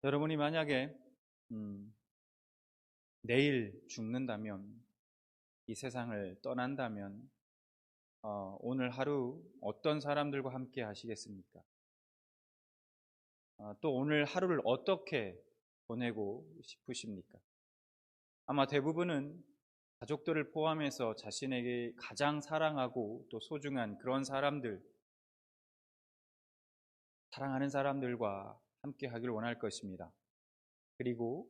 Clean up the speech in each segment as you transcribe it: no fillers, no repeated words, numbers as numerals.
여러분이 만약에 내일 죽는다면, 이 세상을 떠난다면 오늘 하루 어떤 사람들과 함께 하시겠습니까? 또 오늘 하루를 어떻게 보내고 싶으십니까? 아마 대부분은 가족들을 포함해서 자신에게 가장 사랑하고 또 소중한 그런 사람들, 사랑하는 사람들과 함께 하길 원할 것입니다. 그리고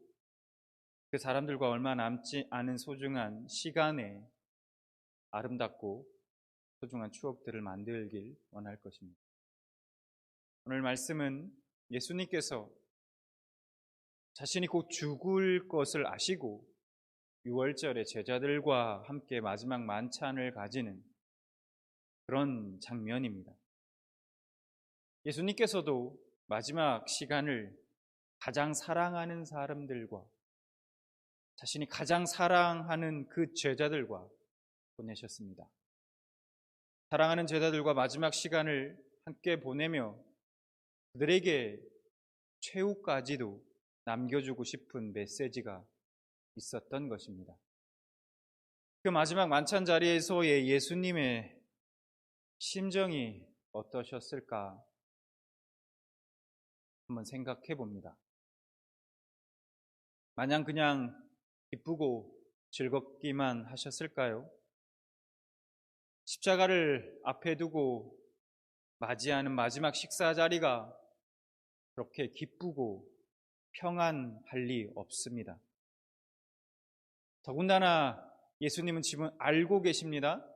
그 사람들과 얼마 남지 않은 소중한 시간에 아름답고 소중한 추억들을 만들길 원할 것입니다. 오늘 말씀은 예수님께서 자신이 곧 죽을 것을 아시고 6월절에 제자들과 함께 마지막 만찬을 가지는 그런 장면입니다. 예수님께서도 마지막 시간을 가장 사랑하는 사람들과, 자신이 가장 사랑하는 그 제자들과 보내셨습니다. 사랑하는 제자들과 마지막 시간을 함께 보내며 그들에게 최후까지도 남겨주고 싶은 메시지가 있었던 것입니다. 그 마지막 만찬 자리에서의 예수님의 심정이 어떠셨을까 한번 생각해 봅니다. 마냥 그냥 기쁘고 즐겁기만 하셨을까요? 십자가를 앞에 두고 맞이하는 마지막 식사 자리가 그렇게 기쁘고 평안할 리 없습니다. 더군다나 예수님은 지금 알고 계십니다.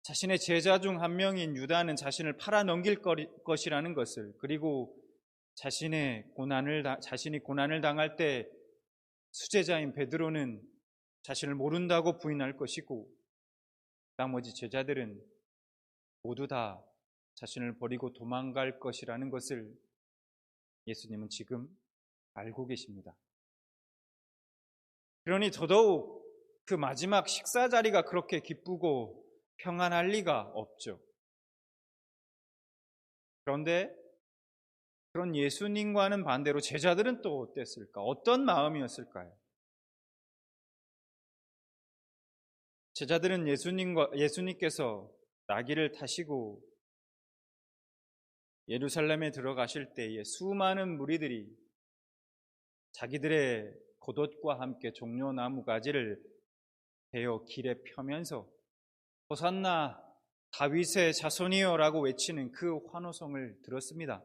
자신의 제자 중 한 명인 유다는 자신을 팔아넘길 것이라는 것을, 그리고 자신이 고난을 당할 때 수제자인 베드로는 자신을 모른다고 부인할 것이고, 나머지 제자들은 모두 다 자신을 버리고 도망갈 것이라는 것을 예수님은 지금 알고 계십니다. 그러니 더더욱 그 마지막 식사 자리가 그렇게 기쁘고 평안할 리가 없죠. 그런데 그런 예수님과는 반대로 제자들은 또 어땠을까? 어떤 마음이었을까요? 제자들은 예수님께서 나귀를 타시고 예루살렘에 들어가실 때에 수많은 무리들이 자기들의 겉옷과 함께 종려나무 가지를 베어 길에 펴면서 호산나 다윗의 자손이여라고 외치는 그 환호성을 들었습니다.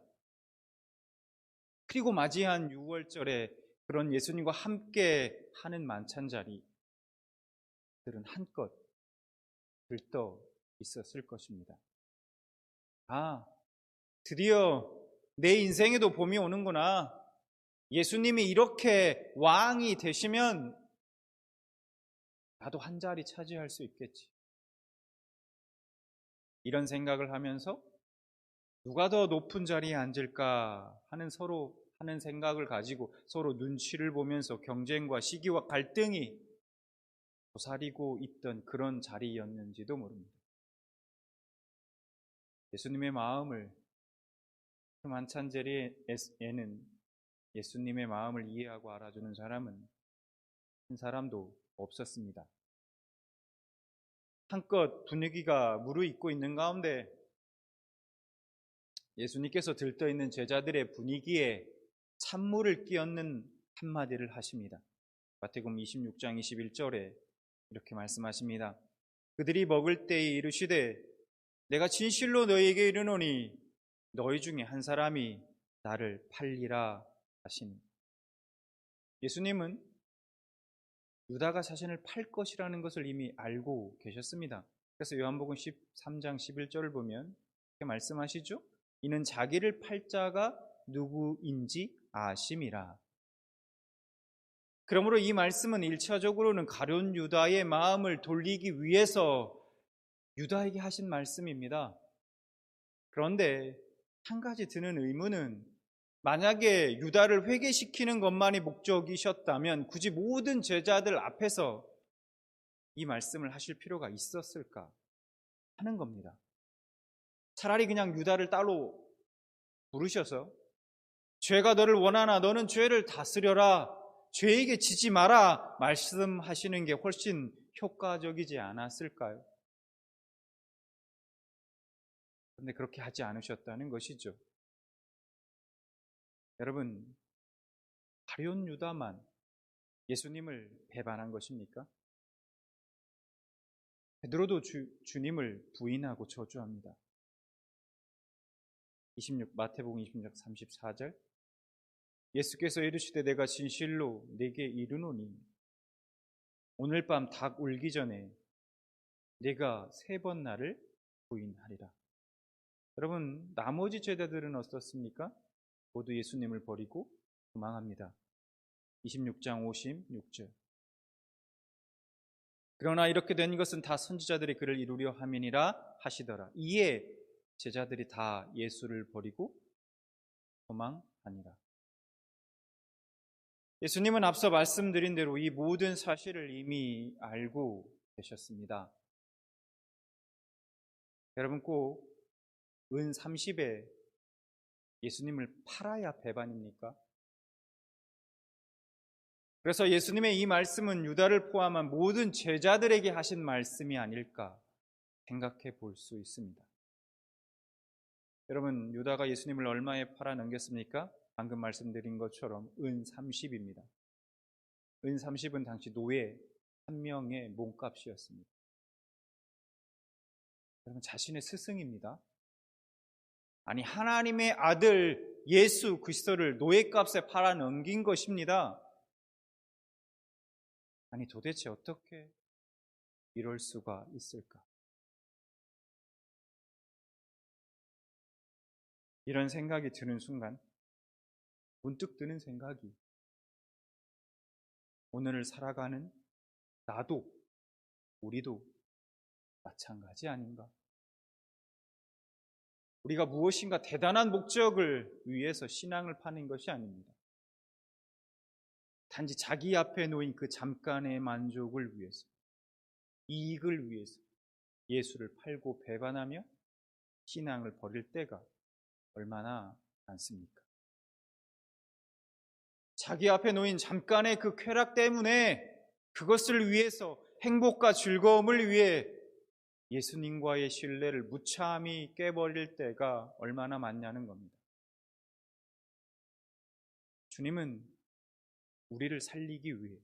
그리고 맞이한 6월절에 그런 예수님과 함께 하는 만찬 자리들은 한껏 들떠 있었을 것입니다. 드디어 내 인생에도 봄이 오는구나. 예수님이 이렇게 왕이 되시면 나도 한 자리 차지할 수 있겠지. 이런 생각을 하면서 누가 더 높은 자리에 앉을까 서로 하는 생각을 가지고 서로 눈치를 보면서 경쟁과 시기와 갈등이 고사리고 있던 그런 자리였는지도 모릅니다. 예수님의 마음을, 그 만찬 자리에는 예수님의 마음을 이해하고 알아주는 사람은 한 사람도 없었습니다. 한껏 분위기가 무르익고 있는 가운데 예수님께서 들떠있는 제자들의 분위기에 찬물을 끼얹는 한마디를 하십니다. 마태복음 26장 21절에 이렇게 말씀하십니다. 그들이 먹을 때에 이르시되 내가 진실로 너희에게 이르노니 너희 중에 한 사람이 나를 팔리라 하시니, 예수님은 유다가 자신을 팔 것이라는 것을 이미 알고 계셨습니다. 그래서 요한복음 13장 11절을 보면 이렇게 말씀하시죠. 이는 자기를 팔 자가 누구인지 아심이라. 그러므로 이 말씀은 1차적으로는 가룟 유다의 마음을 돌리기 위해서 유다에게 하신 말씀입니다. 그런데 한 가지 드는 의문은, 만약에 유다를 회개시키는 것만이 목적이셨다면 굳이 모든 제자들 앞에서 이 말씀을 하실 필요가 있었을까 하는 겁니다. 차라리 그냥 유다를 따로 부르셔서 죄가 너를 원하나 너는 죄를 다스려라, 죄에게 지지 마라 말씀하시는 게 훨씬 효과적이지 않았을까요? 그런데 그렇게 하지 않으셨다는 것이죠. 여러분, 가룟 유다만 예수님을 배반한 것입니까? 베드로도 주님을 부인하고 저주합니다. 마태복음 26, 34절. 예수께서 이르시되 내가 진실로 네게 이르노니 오늘 밤 닭 울기 전에 네가 3번 나를 부인하리라. 여러분, 나머지 제자들은 어떻습니까? 모두 예수님을 버리고 도망합니다. 26장 56절. 그러나 이렇게 된 것은 다 선지자들이 그를 이루려 함이니라 하시더라. 이에 제자들이 다 예수를 버리고 도망하니라. 예수님은 앞서 말씀드린 대로 이 모든 사실을 이미 알고 계셨습니다. 여러분, 꼭 은 30에 예수님을 팔아야 배반입니까? 그래서 예수님의 이 말씀은 유다를 포함한 모든 제자들에게 하신 말씀이 아닐까 생각해 볼 수 있습니다. 여러분, 유다가 예수님을 얼마에 팔아 넘겼습니까? 방금 말씀드린 것처럼 은 30입니다. 은 30은 당시 노예 한 명의 몸값이었습니다. 여러분, 자신의 스승입니다. 아니, 하나님의 아들 예수 그리스도를 노예값에 팔아 넘긴 것입니다. 아니, 도대체 어떻게 이럴 수가 있을까? 이런 생각이 드는 순간 문득 드는 생각이, 오늘을 살아가는 나도, 우리도 마찬가지 아닌가? 우리가 무엇인가 대단한 목적을 위해서 신앙을 파는 것이 아닙니다. 단지 자기 앞에 놓인 그 잠깐의 만족을 위해서, 이익을 위해서 예수를 팔고 배반하며 신앙을 버릴 때가 얼마나 많습니까? 자기 앞에 놓인 잠깐의 그 쾌락 때문에, 그것을 위해서, 행복과 즐거움을 위해 예수님과의 신뢰를 무참히 깨버릴 때가 얼마나 많냐는 겁니다. 주님은 우리를 살리기 위해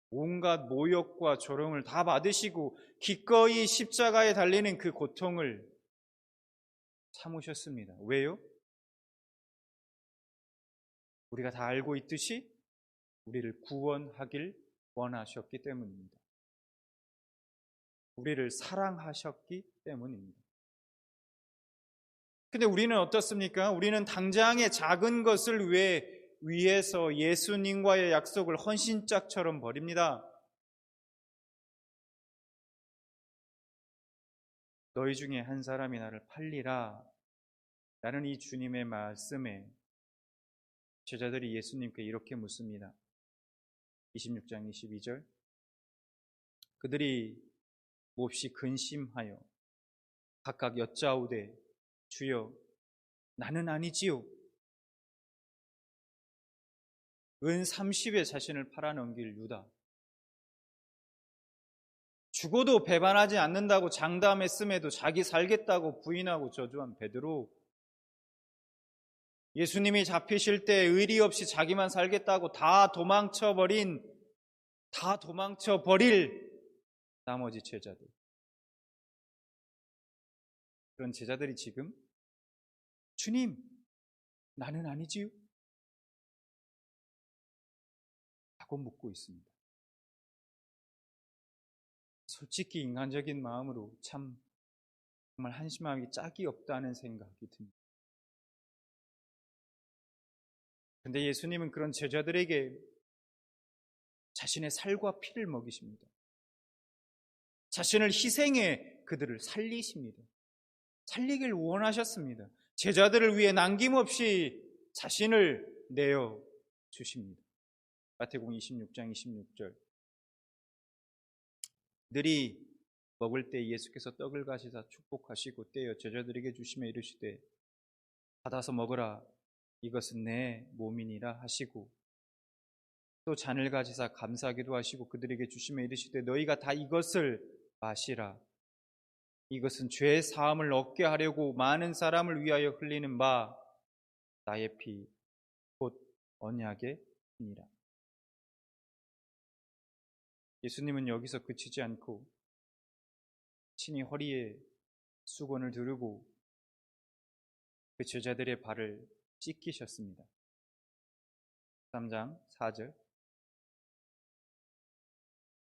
온갖 모욕과 조롱을 다 받으시고 기꺼이 십자가에 달리는 그 고통을 참으셨습니다. 왜요? 우리가 다 알고 있듯이 우리를 구원하길 원하셨기 때문입니다. 우리를 사랑하셨기 때문입니다. 근데 우리는 어떻습니까? 우리는 당장의 작은 것을 위해서 예수님과의 약속을 헌신짝처럼 버립니다. 너희 중에 한 사람이 나를 팔리라 라는 이 주님의 말씀에 제자들이 예수님께 이렇게 묻습니다. 26장 22절. 그들이 몹시 근심하여 각각 여짜오되 주여 나는 아니지요. 은 30에 자신을 팔아넘길 유다, 죽어도 배반하지 않는다고 장담했음에도 자기 살겠다고 부인하고 저주한 베드로, 예수님이 잡히실 때 의리 없이 자기만 살겠다고 다 도망쳐버릴 나머지 제자들, 그런 제자들이 지금 주님 나는 아니지요? 라고 묻고 있습니다. 솔직히 인간적인 마음으로 정말 한심하기 짝이 없다는 생각이 듭니다. 그런데 예수님은 그런 제자들에게 자신의 살과 피를 먹이십니다. 자신을 희생해 그들을 살리십니다. 살리길 원하셨습니다. 제자들을 위해 남김없이 자신을 내어 주십니다. 마태복음 26장 26절. 그들이 먹을 때 예수께서 떡을 가시사 축복하시고 떼어 제자들에게 주시며 이르시되 받아서 먹으라. 이것은 내 몸이니라 하시고 또 잔을 가지사 감사하기도 하시고 그들에게 주시며 이르시되 너희가 다 이것을 마시라. 이것은 죄의 사함을 얻게 하려고 많은 사람을 위하여 흘리는 바 나의 피 곧 언약의 피니라. 예수님은 여기서 그치지 않고 친히 허리에 수건을 두르고 그 제자들의 발을 씻기셨습니다. 13장 4절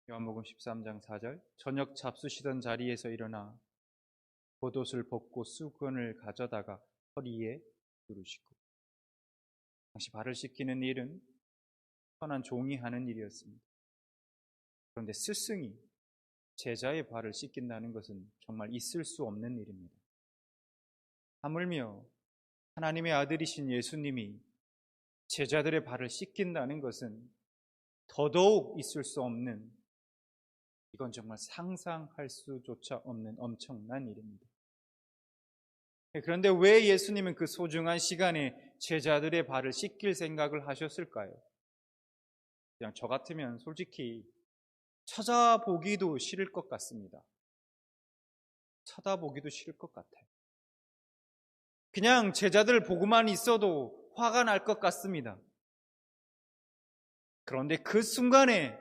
요한복음 13장 4절 저녁 잡수시던 자리에서 일어나 겉옷을 벗고 수건을 가져다가 허리에 두르시고 당시 발을 씻기는 일은 선한 종이 하는 일이었습니다. 그런데 스승이 제자의 발을 씻긴다는 것은 정말 있을 수 없는 일입니다. 하물며 하나님의 아들이신 예수님이 제자들의 발을 씻긴다는 것은 더더욱 있을 수 없는, 이건 정말 상상할 수조차 없는 엄청난 일입니다. 그런데 왜 예수님은 그 소중한 시간에 제자들의 발을 씻길 생각을 하셨을까요? 그냥 저 같으면 솔직히 찾아보기도 싫을 것 같습니다. 쳐다보기도 싫을 것 같아요. 그냥 제자들 보고만 있어도 화가 날 것 같습니다. 그런데 그 순간에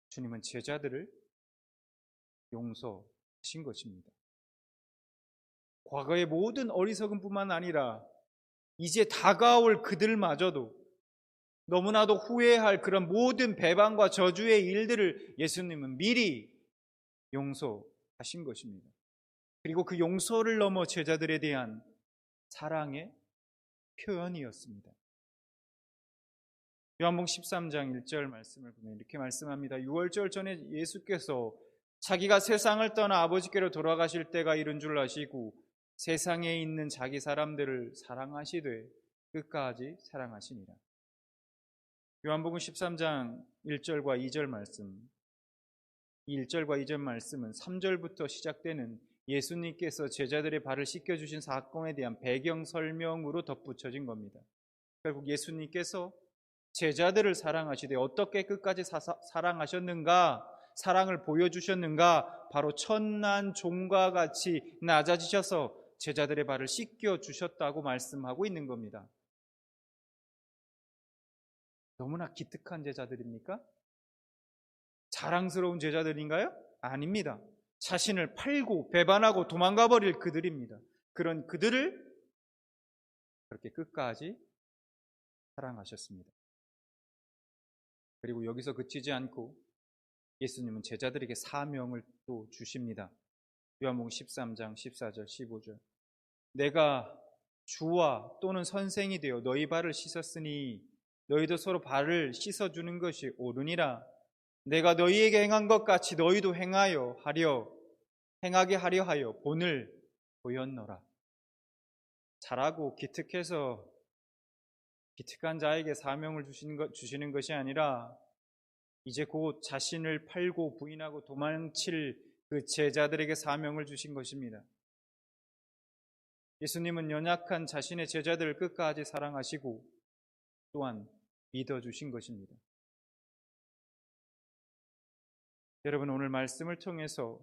주님은 제자들을 용서하신 것입니다. 과거의 모든 어리석음뿐만 아니라 이제 다가올 그들마저도 너무나도 후회할 그런 모든 배반과 저주의 일들을 예수님은 미리 용서하신 것입니다. 그리고 그 용서를 넘어 제자들에 대한 사랑의 표현이었습니다. 요한복음 13장 1절 말씀을 보면 이렇게 말씀합니다. 6월절 전에 예수께서 자기가 세상을 떠나 아버지께로 돌아가실 때가 이른 줄 아시고 세상에 있는 자기 사람들을 사랑하시되 끝까지 사랑하시니라. 요한복음 13장 1절과 2절 말씀, 이 1절과 2절 말씀은 3절부터 시작되는 예수님께서 제자들의 발을 씻겨주신 사건에 대한 배경 설명으로 덧붙여진 겁니다. 결국 예수님께서 제자들을 사랑하시되 어떻게 끝까지 사랑하셨는가, 사랑을 보여주셨는가, 바로 천난 종과 같이 낮아지셔서 제자들의 발을 씻겨주셨다고 말씀하고 있는 겁니다. 너무나 기특한 제자들입니까? 자랑스러운 제자들인가요? 아닙니다. 자신을 팔고 배반하고 도망가 버릴 그들입니다. 그런 그들을 그렇게 끝까지 사랑하셨습니다. 그리고 여기서 그치지 않고 예수님은 제자들에게 사명을 또 주십니다. 요한복음 13장 14절 15절 내가 주와 또는 선생이 되어 너희 발을 씻었으니 너희도 서로 발을 씻어주는 것이 옳으니라. 내가 너희에게 행한 것 같이 너희도 행하게 하려 하여 본을 보였노라. 잘하고 기특해서 기특한 자에게 사명을 주시는 것이 아니라 이제 곧 자신을 팔고 부인하고 도망칠 그 제자들에게 사명을 주신 것입니다. 예수님은 연약한 자신의 제자들을 끝까지 사랑하시고 또한 믿어주신 것입니다. 여러분, 오늘 말씀을 통해서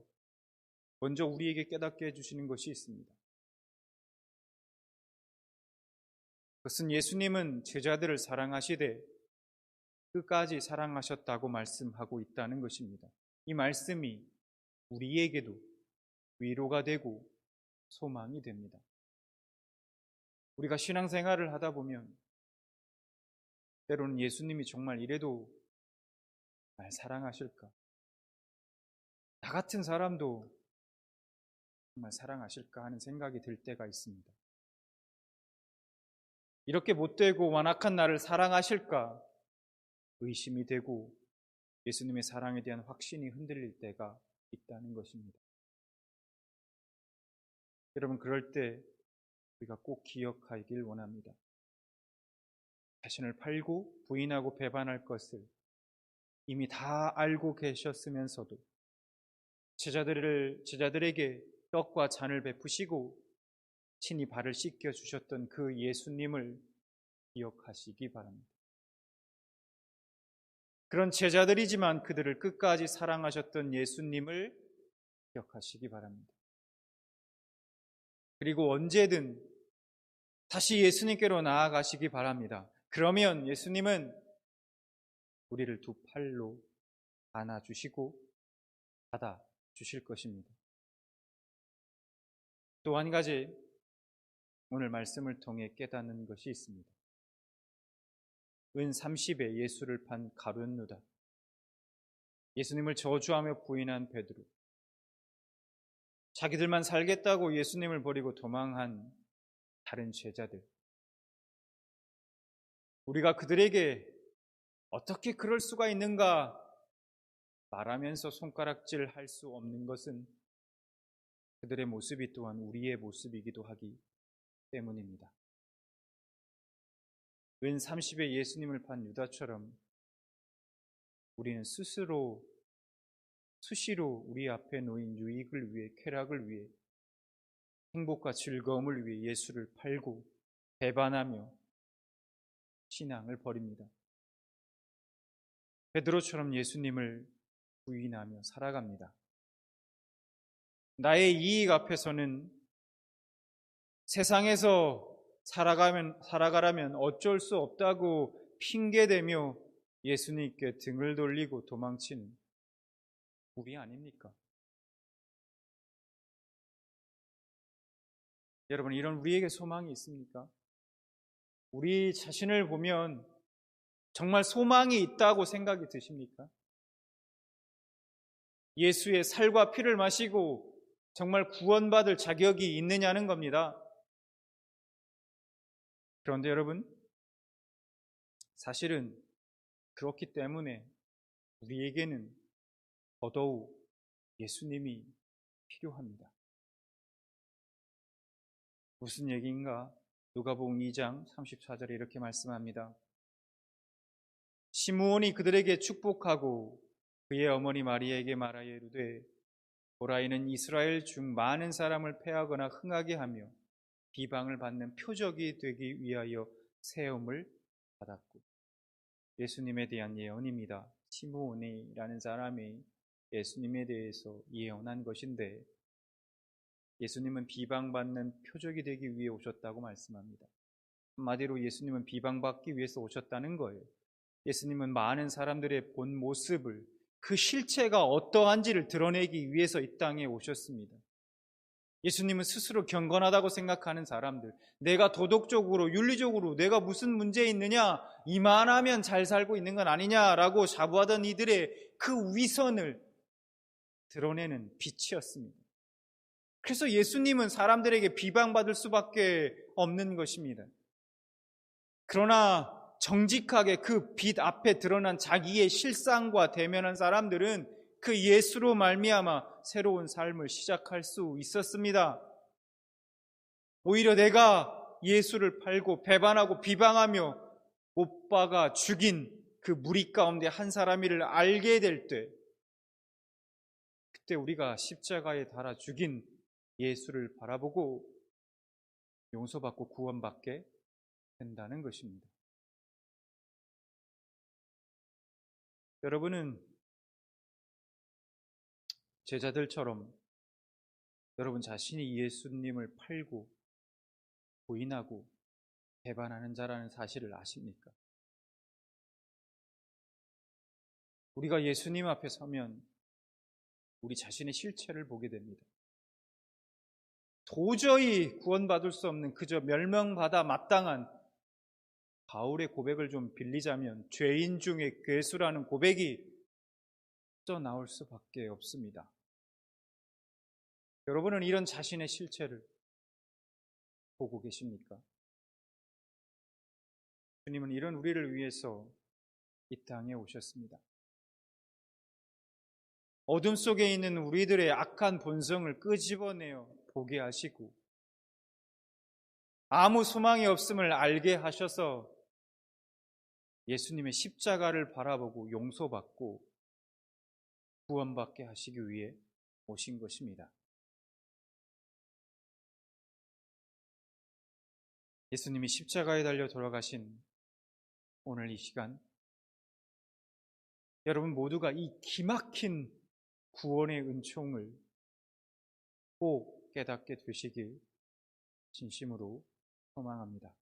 먼저 우리에게 깨닫게 해주시는 것이 있습니다. 그것은 예수님은 제자들을 사랑하시되 끝까지 사랑하셨다고 말씀하고 있다는 것입니다. 이 말씀이 우리에게도 위로가 되고 소망이 됩니다. 우리가 신앙생활을 하다 보면 때로는 예수님이 정말 이래도 날 사랑하실까? 나 같은 사람도 정말 사랑하실까 하는 생각이 들 때가 있습니다. 이렇게 못되고 완악한 나를 사랑하실까 의심이 되고 예수님의 사랑에 대한 확신이 흔들릴 때가 있다는 것입니다. 여러분, 그럴 때 우리가 꼭 기억하길 원합니다. 자신을 팔고 부인하고 배반할 것을 이미 다 알고 계셨으면서도 제자들에게 떡과 잔을 베푸시고 친히 발을 씻겨 주셨던 그 예수님을 기억하시기 바랍니다. 그런 제자들이지만 그들을 끝까지 사랑하셨던 예수님을 기억하시기 바랍니다. 그리고 언제든 다시 예수님께로 나아가시기 바랍니다. 그러면 예수님은 우리를 두 팔로 안아주시고 받아주실 것입니다. 또 한 가지 오늘 말씀을 통해 깨닫는 것이 있습니다. 은 30에 예수를 판 가룟 유다, 예수님을 저주하며 부인한 베드로, 자기들만 살겠다고 예수님을 버리고 도망한 다른 제자들, 우리가 그들에게 어떻게 그럴 수가 있는가 말하면서 손가락질 할 수 없는 것은 그들의 모습이 또한 우리의 모습이기도 하기 때문입니다. 은 30에 예수님을 판 유다처럼 우리는 스스로 수시로 우리 앞에 놓인 유익을 위해, 쾌락을 위해, 행복과 즐거움을 위해 예수를 팔고 배반하며 신앙을 버립니다. 베드로처럼 예수님을 부인하며 살아갑니다. 나의 이익 앞에서는 세상에서 살아가라면 어쩔 수 없다고 핑계대며 예수님께 등을 돌리고 도망치는 우리 아닙니까? 여러분, 이런 우리에게 소망이 있습니까? 우리 자신을 보면 정말 소망이 있다고 생각이 드십니까? 예수의 살과 피를 마시고 정말 구원받을 자격이 있느냐는 겁니다. 그런데 여러분, 사실은 그렇기 때문에 우리에게는 더더욱 예수님이 필요합니다. 무슨 얘기인가? 누가복음 2장 34절에 이렇게 말씀합니다. 시므온이 그들에게 축복하고 그의 어머니 마리아에게 말하여 이르되 보라, 이는 이스라엘 중 많은 사람을 패하거나 흥하게 하며 비방을 받는 표적이 되기 위하여 세움을 받았고. 예수님에 대한 예언입니다. 시므온이라는 사람이 예수님에 대해서 예언한 것인데, 예수님은 비방받는 표적이 되기 위해 오셨다고 말씀합니다. 한마디로 예수님은 비방받기 위해서 오셨다는 거예요. 예수님은 많은 사람들의 본 모습을, 그 실체가 어떠한지를 드러내기 위해서 이 땅에 오셨습니다. 예수님은 스스로 경건하다고 생각하는 사람들, 내가 도덕적으로, 윤리적으로 내가 무슨 문제 있느냐, 이만하면 잘 살고 있는 건 아니냐라고 자부하던 이들의 그 위선을 드러내는 빛이었습니다. 그래서 예수님은 사람들에게 비방받을 수밖에 없는 것입니다. 그러나 정직하게 그 빛 앞에 드러난 자기의 실상과 대면한 사람들은 그 예수로 말미암아 새로운 삶을 시작할 수 있었습니다. 오히려 내가 예수를 팔고 배반하고 비방하며 못 박아 죽인 그 무리 가운데 한 사람이를 알게 될 때, 그때 우리가 십자가에 달아 죽인 예수를 바라보고 용서받고 구원받게 된다는 것입니다. 여러분은 제자들처럼 여러분 자신이 예수님을 팔고 부인하고 배반하는 자라는 사실을 아십니까? 우리가 예수님 앞에 서면 우리 자신의 실체를 보게 됩니다. 도저히 구원받을 수 없는 그저 멸망받아 마땅한 바울의 고백을 좀 빌리자면 죄인 중에 괴수라는 고백이 나올 수밖에 없습니다. 여러분은 이런 자신의 실체를 보고 계십니까? 주님은 이런 우리를 위해서 이 땅에 오셨습니다. 어둠 속에 있는 우리들의 악한 본성을 끄집어내어 보게 하시고 아무 소망이 없음을 알게 하셔서 예수님의 십자가를 바라보고 용서받고 구원받게 하시기 위해 오신 것입니다. 예수님이 십자가에 달려 돌아가신 오늘 이 시간, 여러분 모두가 이 기막힌 구원의 은총을 꼭 깨닫게 되시길 진심으로 소망합니다.